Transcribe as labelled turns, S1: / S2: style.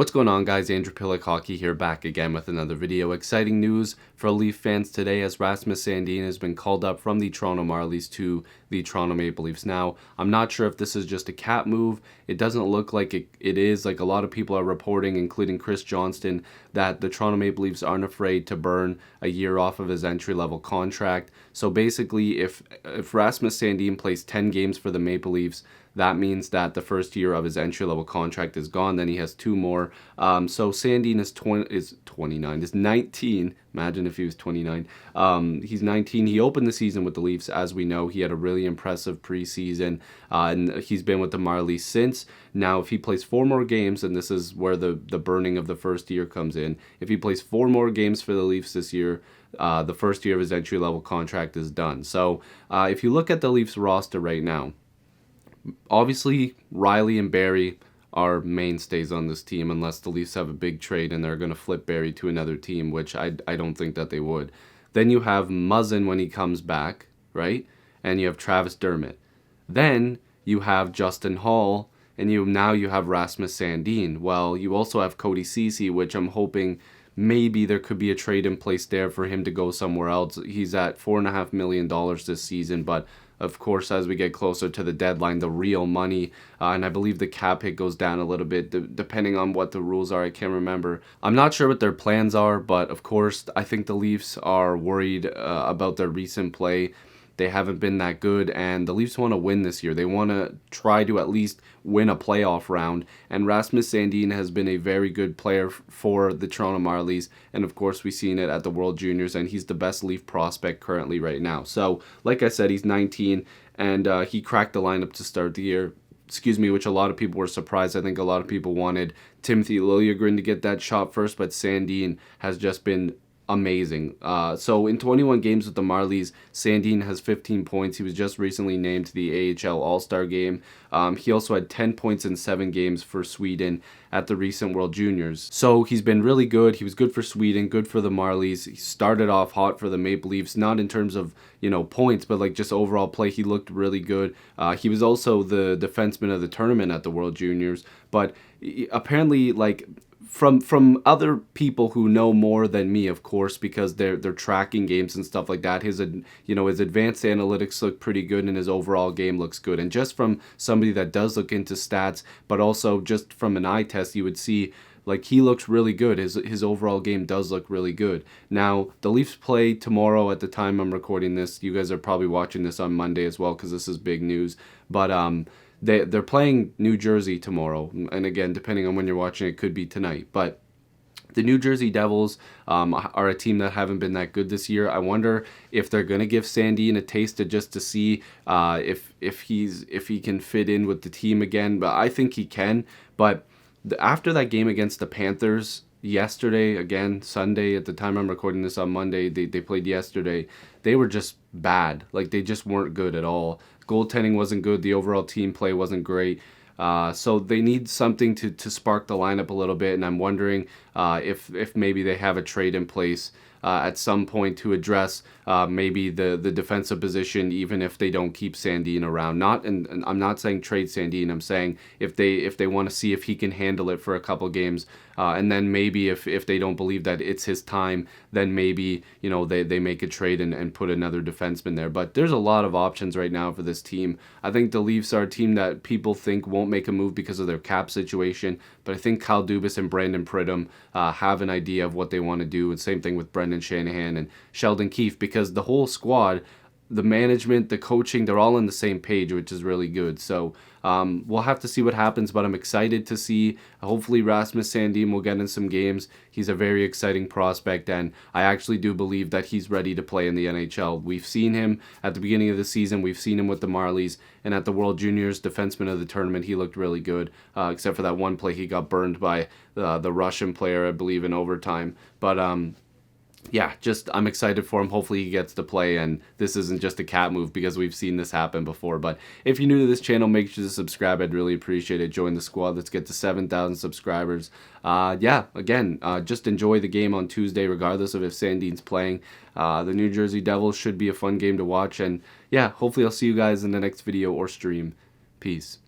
S1: What's going on, guys? Andrew Piluk Hockey here, back again with another video. Exciting news for Leaf fans today, as Rasmus Sandin has been called up from the Toronto Marlies to the Toronto Maple Leafs. Now, I'm not sure if this is just a cap move. It doesn't look like it is. Like, a lot of people are reporting, including Chris Johnston, that the Toronto Maple Leafs aren't afraid to burn a year off of his entry-level contract. So basically, if Rasmus Sandin plays 10 games for the Maple Leafs, that means that the first year of his entry-level contract is gone. Then he has 2 more. So Sandin is 19. Imagine if he was 29. He's 19. He opened the season with the Leafs, as we know. He had a really impressive preseason, and he's been with the Marlies since. Now, if he plays 4 more games, and this is where the burning of the first year comes in, if he plays 4 more games for the Leafs this year, the first year of his entry-level contract is done. So if you look at the Leafs roster right now, obviously Riley and Barrie are mainstays on this team, unless the Leafs have a big trade and they're going to flip Barrie to another team, which I don't think that they would. Then you have Muzzin when he comes back, right? And you have Travis Dermott. Then you have Justin Hall, and now you have Rasmus Sandin. Well, you also have Cody Ceci, which I'm hoping maybe there could be a trade in place there for him to go somewhere else. He's at $4.5 million this season, but of course, as we get closer to the deadline, the real money, and I believe the cap hit goes down a little bit, depending on what the rules are. I can't remember. I'm not sure what their plans are, but of course, I think the Leafs are worried about their recent play. They haven't been that good, and the Leafs want to win this year. They want to try to at least win a playoff round, and Rasmus Sandin has been a very good player for the Toronto Marlies, and of course we've seen it at the World Juniors, and he's the best Leaf prospect currently right now. So, like I said, he's 19, and he cracked the lineup to start the year. Which a lot of people were surprised. I think a lot of people wanted Timothy Liljegren to get that shot first, but Sandin has just been amazing. So in 21 games with the Marlies, Sandin has 15 points. He was just recently named to the AHL All-Star game. He also had 10 points in 7 games for Sweden at the recent World Juniors. So he's been really good. He was good for Sweden, good for the Marlies. He started off hot for the Maple Leafs, not in terms of, points, but like just overall play. He looked really good. He was also the defenseman of the tournament at the World Juniors, but apparently, like, from other people who know more than me, of course, because they're tracking games and stuff like that, his advanced analytics look pretty good, and his overall game looks good. And just from somebody that does look into stats, but also just from an eye test, you would see, like, he looks really good. His overall game does look really good. Now, the Leafs play tomorrow at the time I'm recording this. You guys are probably watching this on Monday as well, because this is big news. But they're playing New Jersey tomorrow, and again, depending on when you're watching, it could be tonight. But the New Jersey Devils are a team that haven't been that good this year. I wonder if they're going to give Sandin a taste just to see if he can fit in with the team again. But I think he can. But after that game against the Panthers yesterday, again, Sunday, at the time I'm recording this on Monday, they played yesterday, they were just bad. Like, they just weren't good at all. Goaltending wasn't good. The overall team play wasn't great. So they need something to spark the lineup a little bit, and I'm wondering if maybe they have a trade in place at some point to address maybe the defensive position, even if they don't keep Sandin around. And I'm not saying trade Sandin. I'm saying if they want to see if he can handle it for a couple games, and then maybe if they don't believe that it's his time, then maybe they make a trade and put another defenseman there. But there's a lot of options right now for this team. I think the Leafs are a team that people think won't make a move because of their cap situation, but I think Kyle Dubas and Brandon Pridham have an idea of what they want to do, and same thing with Brendan Shanahan and Sheldon Keefe, because the whole squad, the management, the coaching, they're all on the same page, which is really good. So we'll have to see what happens, but I'm excited to see. Hopefully Rasmus Sandin will get in some games. He's a very exciting prospect, and I actually do believe that he's ready to play in the NHL. We've seen him at the beginning of the season. We've seen him with the Marlies, and at the World Juniors, defenseman of the tournament, he looked really good, except for that one play he got burned by the Russian player, I believe, in overtime. But yeah, I'm excited for him. Hopefully he gets to play, and this isn't just a cat move, because we've seen this happen before. But if you're new to this channel, make sure to subscribe. I'd really appreciate it. Join the squad. Let's get to 7,000 subscribers. Again, just enjoy the game on Tuesday, regardless of if Sandin's playing. The New Jersey Devils should be a fun game to watch. And yeah, hopefully I'll see you guys in the next video or stream. Peace.